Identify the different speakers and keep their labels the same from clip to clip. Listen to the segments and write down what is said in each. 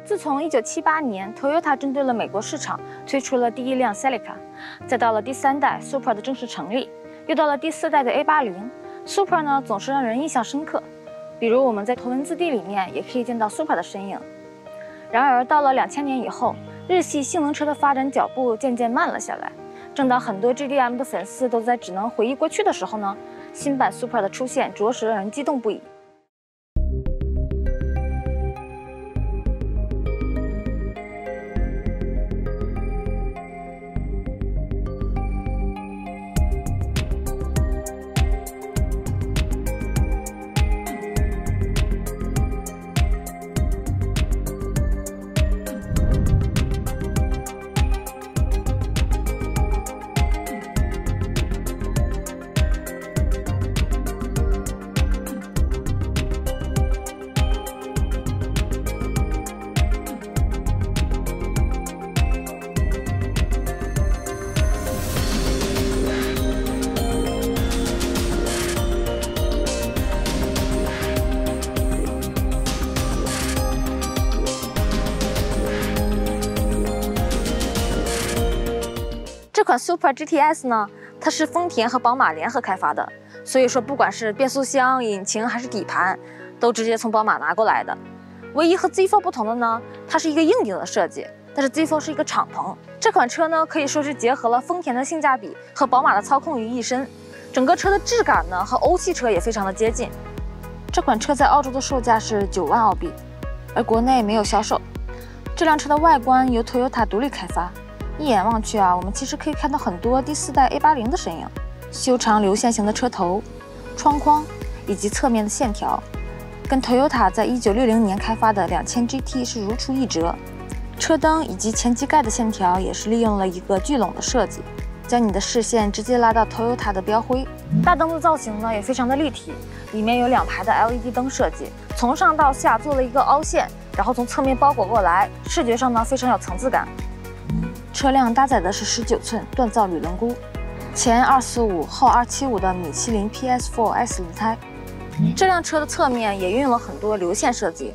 Speaker 1: 自从1978年 Toyota 针对了美国市场推出了第一辆 Celica， 再到了第3代 Supra 的正式成立，又到了第4代的 A80，Supra 呢总是让人印象深刻。比如我们在头文字 D 里面也可以见到 Supra 的身影。然而到了2000年以后，日系性能车的发展脚步渐渐慢了下来。正当很多 GDM 的粉丝都在只能回忆过去的时候呢，新版 Supra 的出现着实让人激动不已。这款 Supra GTS 呢，它是丰田和宝马联合开发的，所以说不管是变速箱、引擎还是底盘，都直接从宝马拿过来的。唯一和 Z4 不同的呢，它是一个硬顶的设计，但是 Z4 是一个敞篷。这款车呢，可以说是结合了丰田的性价比和宝马的操控于一身，整个车的质感呢和欧系车也非常的接近。这款车在澳洲的售价是9万澳币，而国内没有销售。这辆车的外观由 Toyota 独立开发。一眼望去啊，我们其实可以看到很多第4代 A80 的身影，修长流线型的车头、窗框以及侧面的线条，跟 Toyota 在1960年开发的2000 GT 是如出一辙。车灯以及前机盖的线条也是利用了一个聚拢的设计，将你的视线直接拉到 Toyota 的标徽。大灯的造型呢也非常的立体，里面有2排的 LED 灯设计，从上到下做了一个凹陷，然后从侧面包裹过来，视觉上呢非常有层次感。车辆搭载的是19寸锻造铝轮毂，前245后275的米其林 PS4S 轮胎。这辆车的侧面也运用了很多流线设计。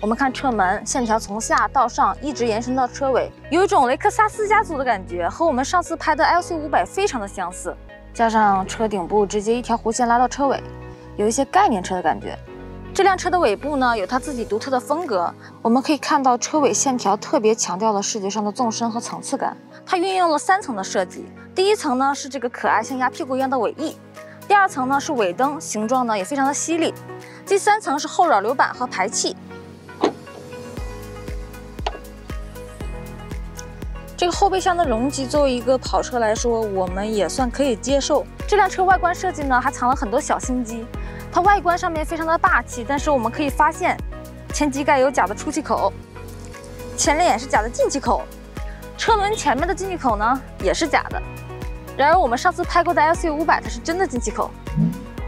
Speaker 1: 我们看车门线条从下到上一直延伸到车尾，有一种雷克萨斯家族的感觉，和我们上次拍的 LC500非常的相似。加上车顶部直接一条弧线拉到车尾，有一些概念车的感觉。这辆车的尾部呢有它自己独特的风格，我们可以看到车尾线条特别强调了视觉上的纵深和层次感。它运用了3层的设计，第一层呢是这个可爱像鸭屁股一样的尾翼，第2层呢是尾灯，形状呢也非常的犀利，第3层是后扰流板和排气。这个后备箱的容积作为一个跑车来说，我们也算可以接受。这辆车外观设计呢还藏了很多小心机。它外观上面非常的霸气，但是我们可以发现，前机盖有假的出气口，前脸是假的进气口，车轮前面的进气口呢也是假的。然而我们上次拍过的 LC500它是真的进气口。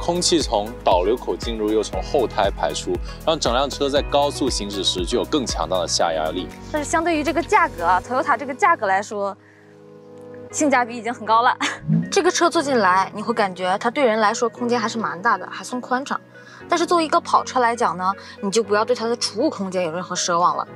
Speaker 2: 空气从导流口进入，又从后胎排出，让整辆车在高速行驶时就有更强大的下压力。
Speaker 1: 但是相对于这个价格啊 ，Toyota 这个价格来说，性价比已经很高了。这个车坐进来，你会感觉它对人来说空间还是蛮大的，还算宽敞。但是作为一个跑车来讲呢，你就不要对它的储物空间有任何奢望了。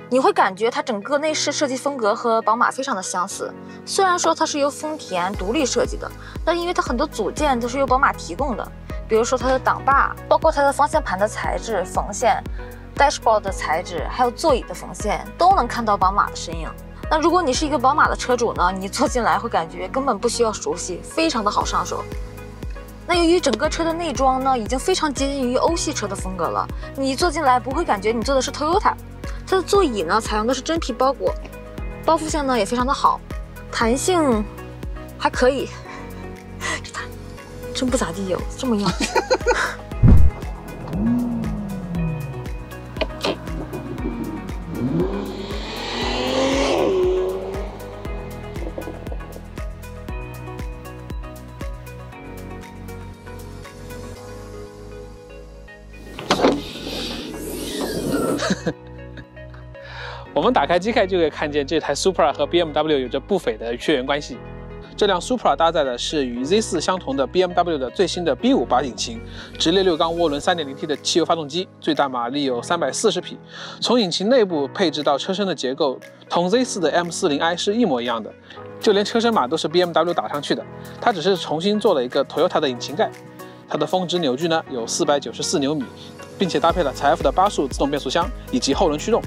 Speaker 1: 你会感觉它整个内饰设计风格和宝马非常的相似，虽然说它是由丰田独立设计的，但因为它很多组件都是由宝马提供的，比如说它的挡把，包括它的方向盘的材质、缝线、dashboard 的材质，还有座椅的缝线，都能看到宝马的身影。那如果你是一个宝马的车主呢，你坐进来会感觉根本不需要熟悉，非常的好上手。那由于整个车的内装呢，已经非常接近于欧系车的风格了，你坐进来不会感觉你坐的是 Toyota。它的座椅呢，采用的是真皮包裹，包覆性呢也非常的好，弹性还可以。这弹真不咋地哟，这么硬。
Speaker 3: 我们打开机盖就可以看见这台 Supra 和 BMW 有着不菲的血缘关系。这辆 Supra 搭载的是与 Z4 相同的 BMW 的最新的 B58 引擎，直列6缸涡轮 3.0T 的汽油发动机，最大马力有340匹。从引擎内部配置到车身的结构，同 Z4 的 M40i 是一模一样的，就连车身码都是 BMW 打上去的，它只是重新做了一个 Toyota 的引擎盖。它的峰值扭矩呢有494牛米，并且搭配了财富的8速自动变速箱以及后轮驱动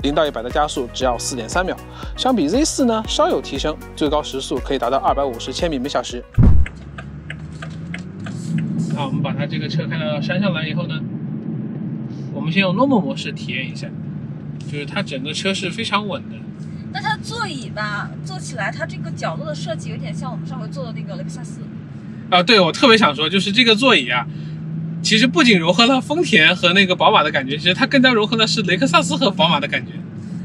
Speaker 3: ，0到100的加速只要4.3秒。相比 Z4 呢稍有提升，最高时速可以达到250千米每小时。那我们把它这个车开到山上来以后呢，我们先用 Normal 模式体验一下，就是它整个车是非常稳的。
Speaker 1: 但它座椅吧，坐起来它这个角度的设计有点像我们上回坐的那个雷克萨斯。
Speaker 3: 对，我特别想说，就是这个座椅啊，其实不仅融合了丰田和那个宝马的感觉，其实它更加融合的是雷克萨斯和宝马的感觉。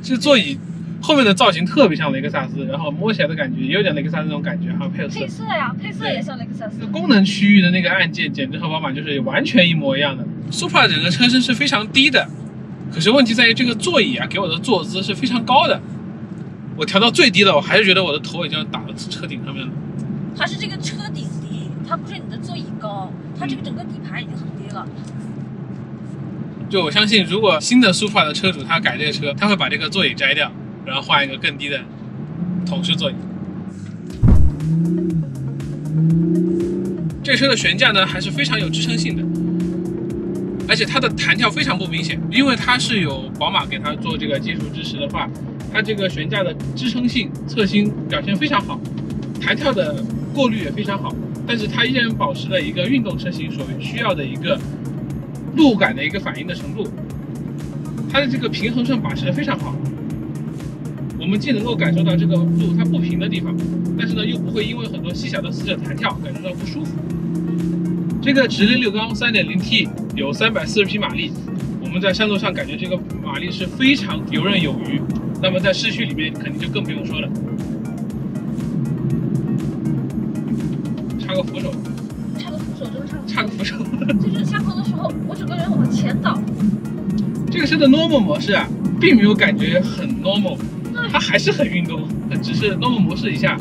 Speaker 3: 这座椅后面的造型特别像雷克萨斯，然后摸起来的感觉也有点雷克萨斯那种感觉，还有配
Speaker 1: 色呀，配色也像雷克萨斯。
Speaker 3: 功能区域的那个按键简直和宝马就是完全一模一样的。Supra 整个车身是非常低的，可是问题在于这个座椅啊给我的坐姿是非常高的，我调到最低了，我还是觉得我的头已经打到车顶上面了。
Speaker 1: 它是这个车顶低，它不是你的座椅高，它这个整个底盘已经很低了。
Speaker 3: 就我相信，如果新的 Supra 的车主他改这个车，他会把这个座椅摘掉，然后换一个更低的桶式座椅。这个车的悬架呢还是非常有支撑性的，而且它的弹跳非常不明显，因为它是有宝马给它做这个技术支持的话，它这个悬架的支撑性、侧倾表现非常好，弹跳的过滤也非常好，但是它依然保持了一个运动车型所需要的一个路感的一个反应的程度，它的这个平衡上把持的非常好。我们既能够感受到这个路它不平的地方，但是呢又不会因为很多细小的死者弹跳感受到不舒服。这个直列6缸 3.0T 有340匹马力，我们在山路上感觉这个马力是非常游刃有余，那么在市区里面肯定就更不用说了。插个扶手，
Speaker 1: 插个扶手真的
Speaker 3: 插个扶手，
Speaker 1: 就是下坡的时候我整个人往前倒。
Speaker 3: 这个车的 Normal 模式啊并没有感觉很 Normal， 它还是很运动，只是 Normal 模式一下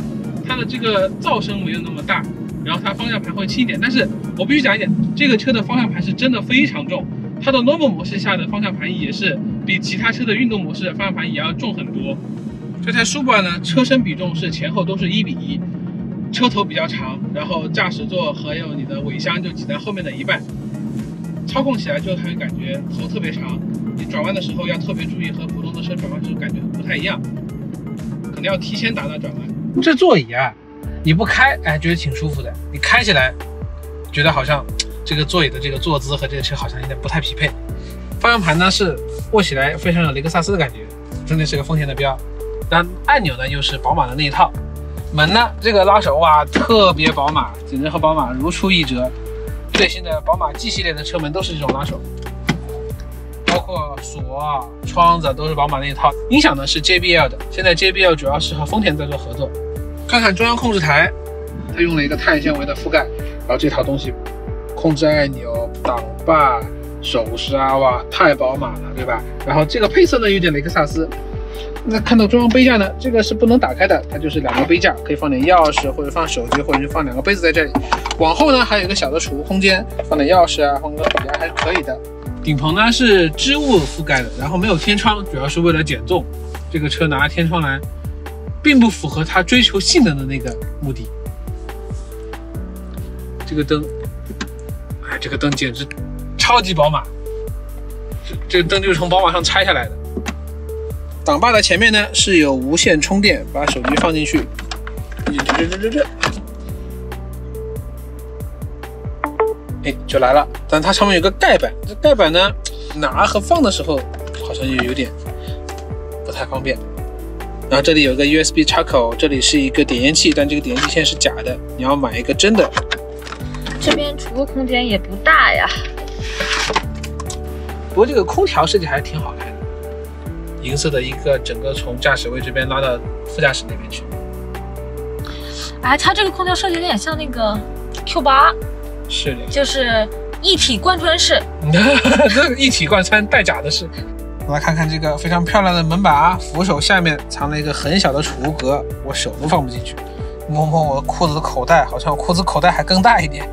Speaker 3: 它的这个噪声没有那么大，然后它方向盘会轻一点。但是我必须讲一点，这个车的方向盘是真的非常重，它的 Normal 模式下的方向盘也是比其他车的运动模式的方向盘也要重很多。这台 Supra 呢车身比重是前后都是1:1，车头比较长，然后驾驶座还有你的尾箱就挤在后面的一半，操控起来就会感觉头特别长，你转弯的时候要特别注意，和普通的车转弯时候感觉不太一样，可能要提前打转弯。这座椅啊你不开觉得挺舒服的，你开起来觉得好像这个座椅的这个坐姿和这个车好像有点不太匹配。方向盘呢是握起来非常有雷克萨斯的感觉，中间是个丰田的标，但按钮呢又是宝马的那一套。门呢这个拉手哇特别宝马，简直和宝马如出一辙。最新的宝马 G 系列的车门都是这种拉手，包括锁窗子都是宝马那一套。音响呢是 JBL 的，现在 JBL 主要是和丰田在做合作。看看中央控制台，它用了一个碳纤维的覆盖，然后这套东西控制按钮、挡把、手刹哇太宝马了，对吧？然后这个配色呢有点雷克萨斯。那看到中央杯架呢，这个是不能打开的，它就是2个杯架，可以放点钥匙或者放手机，或者是放2个杯子在这里。往后呢还有一个小的储物空间，放点钥匙啊，放个笔啊还是可以的。顶棚呢是织物覆盖的，然后没有天窗，主要是为了减重。这个车拿天窗来并不符合它追求性能的那个目的。这个灯，这个灯简直超级宝马，这个灯就是从宝马上拆下来的。挡把的前面呢是有无线充电，把手机放进去，就来了。但它上面有个盖板，这盖板呢拿和放的时候好像有点不太方便。然后这里有一个 USB 插口，这里是一个点烟器，但这个点烟器现在是假的，你要买一个真的。
Speaker 1: 这边储物空间也不大呀。
Speaker 3: 不过这个空调设计还是挺好看的，银色的一个整个从驾驶位这边拉到副驾驶那边去。
Speaker 1: 它这个空调设计有点像那个 Q8，
Speaker 3: 是的，
Speaker 1: 就是一体贯穿式。
Speaker 3: 这个一体贯穿带假的是。我来看看这个非常漂亮的门把，扶手下面藏了一个很小的储物格，我手都放不进去。摸摸我裤子的口袋，好像我裤子口袋还更大一点。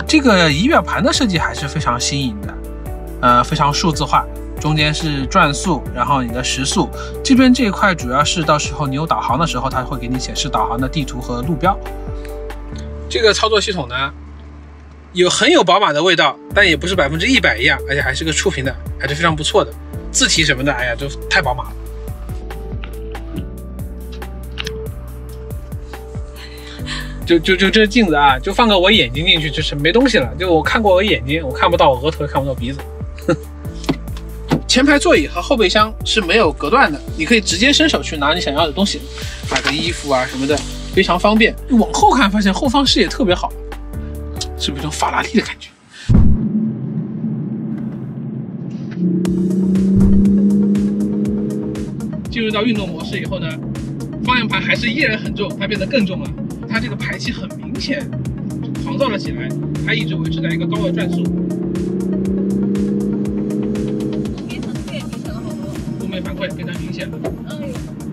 Speaker 3: 这个仪表盘的设计还是非常新颖的，非常数字化，中间是转速，然后你的时速，这边这一块主要是到时候你有导航的时候，它会给你显示导航的地图和路标。这个操作系统呢，很有宝马的味道，但也不是100%一样，而且还是个触屏的，还是非常不错的。字体什么的，哎呀，都太宝马了。就这镜子啊，就放个我眼睛进去，就是没东西了。就我看过我眼睛，我看不到我额头，也看不到鼻子。前排座椅和后备箱是没有隔断的，你可以直接伸手去拿你想要的东西，买个衣服啊什么的，非常方便。往后看，发现后方视野特别好，是不是有种法拉利的感觉？进入到运动模式以后呢，方向盘还是依然很重，它变得更重了。它这个排气很明显，就狂躁了起来，它一直维持在一个高的转速。路面反馈非常明显了。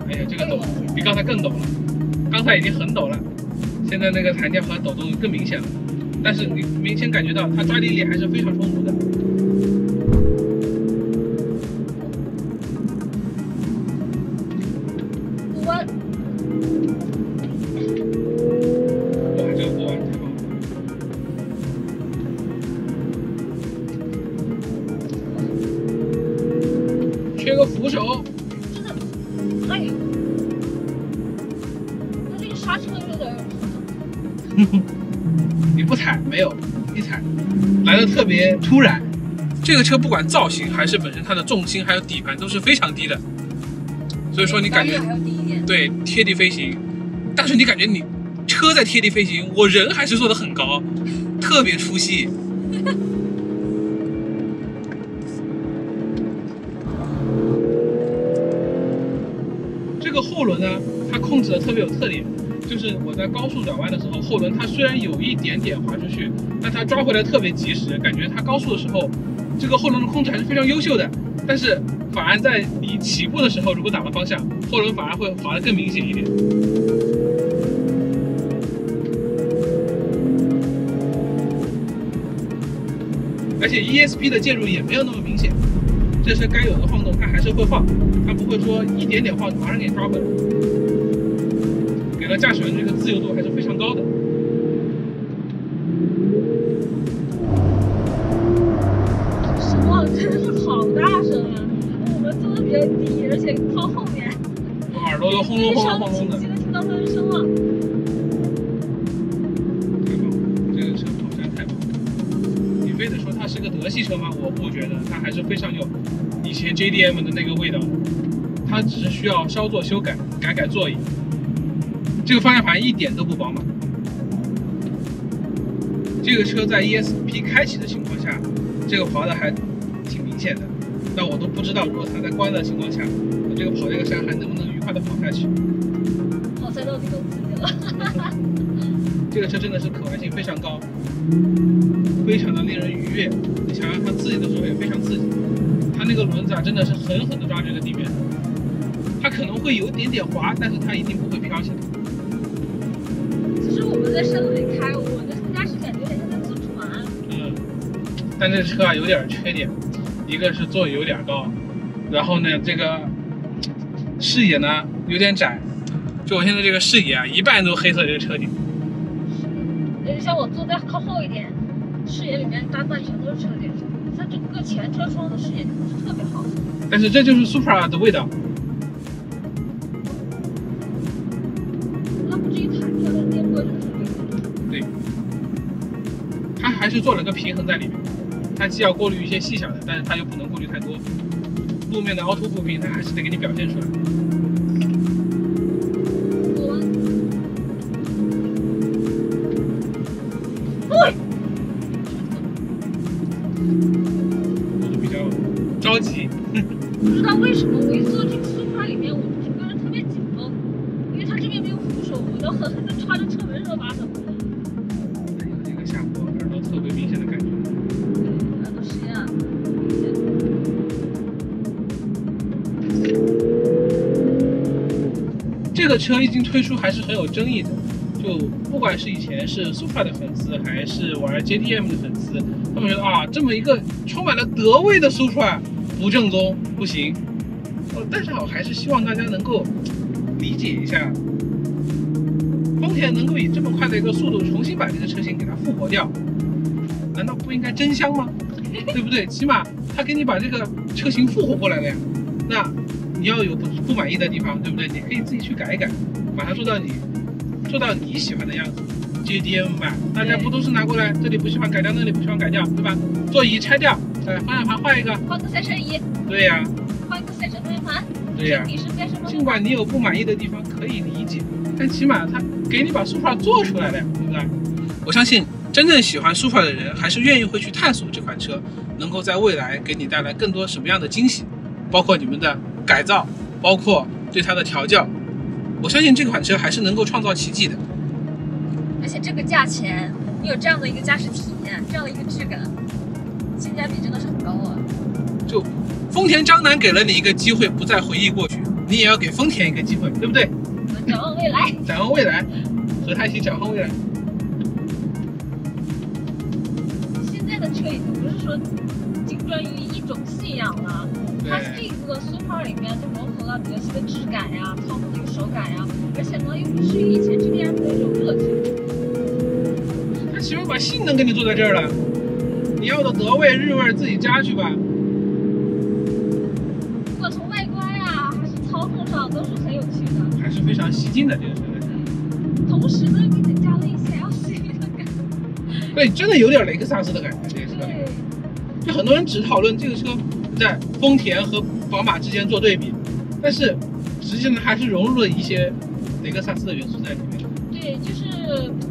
Speaker 3: 哎呀，这个抖比刚才更抖了，刚才已经很抖了，现在那个弹跳和抖动更明显了。但是你明显感觉到它抓地力还是非常充足的。缺个扶手，
Speaker 1: 真的，哎呦，它这个刹车有点。
Speaker 3: 你不踩没有，一踩来的特别突然。这个车不管造型还是本身它的重心还有底盘都是非常低的，所以说你感觉
Speaker 1: 还要低一点。
Speaker 3: 对，贴地飞行，但是你感觉你车在贴地飞行，我人还是坐得很高，特别出戏。这个后轮呢，它控制的特别有特点，就是我在高速转弯的时候，后轮它虽然有一点点滑出去，但它抓回来特别及时，感觉它高速的时候，这个后轮的控制还是非常优秀的。但是反而在你起步的时候，如果打了方向，后轮反而会滑得更明显一点。而且 ESP 的介入也没有那么明显，这车该有的晃动它还是会晃，它不会说一点点晃马上给你抓回来，给了驾驶员这个自由度还是非常高的。
Speaker 1: 声浪真的是好大声啊！我们坐的比较低，而且靠后面，
Speaker 3: 我耳朵都轰隆轰隆轰隆的。
Speaker 1: 清晰的听到它的声浪。
Speaker 3: 太棒了，这个车跑起来太棒了。你非得说它是个德系车吗？我不觉得，它还是非常有以前 JDM 的那个味道的。它只是需要稍作修改，改座椅。这个方向盘一点都不宝马。这个车在 ESP 开启的情况下，这个滑的还挺明显的。那我都不知道，如果它在关的情况下，我这个跑这个山还能不能愉快的跑下去？
Speaker 1: 跑赛道你都自己了。
Speaker 3: 这个车真的是可玩性非常高，非常的令人愉悦。你想让它刺激的时候也非常刺激。它那个轮子啊，真的是狠狠的抓这个地面。它可能会有点点滑，但是它一定不会飘起来。
Speaker 1: 其实我们在山路里开，我的驾驶感觉有点像在坐船。
Speaker 3: 但这车啊有点缺点，一个是座椅有点高，然后呢这个视野呢有点窄，就我现在这个视野啊一半都黑色这个车顶。
Speaker 1: 像我坐在靠后一点，视野里面大半全都是车顶，它整个前车窗的视野不是特别好。
Speaker 3: 但是这就是 Supra 的味道。
Speaker 1: 它不至于弹跳，但颠簸就是
Speaker 3: 对，它还是做了个平衡在里面。它既要过滤一些细小的，但是它又不能过滤太多。路面的凹凸不平，它还是得给你表现出来。我就比较着急。
Speaker 1: 不知道为什么我一坐进 Supra 里面，我整个人特别紧绷，因为它这边没有扶手，我要狠狠地抓着车门热把手。
Speaker 3: 有这个下坡，耳朵特别明显的感觉。
Speaker 1: 耳朵实验啊，
Speaker 3: 这个车一经推出还是很有争议的，就不管是以前是 Supra 的粉丝，还是玩 JDM 的粉丝，他们觉得啊，这么一个充满了德味的 Supra 不正宗，不行。但是我还是希望大家能够理解一下，丰田能够以这么快的一个速度重新把这个车型给它复活掉，难道不应该真香吗？对不对？起码他给你把这个车型复活过来了呀。那你要有不满意的地方，对不对？你可以自己去改一改，把它做到你喜欢的样子。JDM 版大家不都是拿过来，这里不喜欢改掉，那里不喜欢改掉，对吧？座椅拆掉，方向盘换一个，
Speaker 4: 换个赛车椅。
Speaker 3: 对呀。
Speaker 4: 换个赛车方向盘。
Speaker 3: 对呀。尽管你有不满意的地方可以理解，但起码他给你把 Supra 做出来了呀，对不对？我相信真正喜欢 Supra 的人，还是愿意会去探索这款车能够在未来给你带来更多什么样的惊喜，包括你们的改造，包括对它的调教。我相信这款车还是能够创造奇迹的。
Speaker 4: 而且这个价钱，你有这样的一个驾驶体验，这样的一个质感，性价比真的是很高啊！
Speaker 3: 就丰田章男给了你一个机会，不再回忆过去，你也要给丰田一个机会，对不对？
Speaker 4: 我们展望未来，
Speaker 3: 展望未来，和他一起展望未来。
Speaker 4: 现在的车已经不是说精专于一种信仰了，它这个 Supra 里面就融合了德系的质感呀、操控的一个手感呀，而且呢又不失于以前 GDM 的一种热情。
Speaker 3: 他起码把性能给你做在这儿了，你要的德味、日味自己加去吧。
Speaker 4: 不管从外观呀还是操控上都是很有趣的，
Speaker 3: 还是非常吸睛的这个车。
Speaker 4: 同时呢，给你加了一些 LCV 的感觉。
Speaker 3: 对，真的有点雷克萨斯的感觉，这个车。就很多人只讨论这个车在丰田和宝马之间做对比，但是实际上还是融入了一些雷克萨斯的元素在里面。
Speaker 4: 对，就是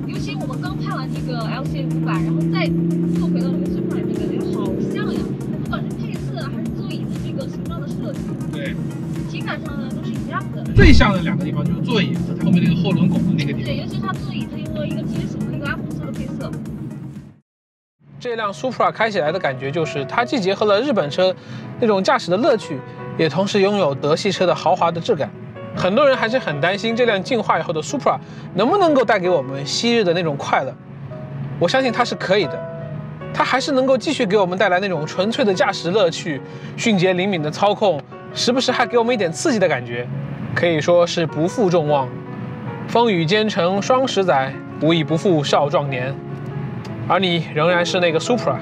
Speaker 4: 尤其我们刚拍完这个 LC500，然后再坐回到这个 Supra 里面，感觉好像呀，不管是配色还是座椅的这个形状的设计，
Speaker 3: 对，
Speaker 4: 体感上呢都是一样的。
Speaker 3: 最像的两个地方就是座椅和它后面那个后轮拱的那个地方。
Speaker 4: 对，尤其是它座椅，它用了一个金属和一个暗红色的配色。
Speaker 5: 这辆 Supra 开起来的感觉就是，它既结合了日本车那种驾驶的乐趣，也同时拥有德系车的豪华的质感。很多人还是很担心这辆进化以后的 Supra 能不能够带给我们昔日的那种快乐。我相信它是可以的，它还是能够继续给我们带来那种纯粹的驾驶乐趣，迅捷灵敏的操控，时不时还给我们一点刺激的感觉，可以说是不负众望。风雨兼程双10载，不亦不负少壮年。而你仍然是那个 Supra。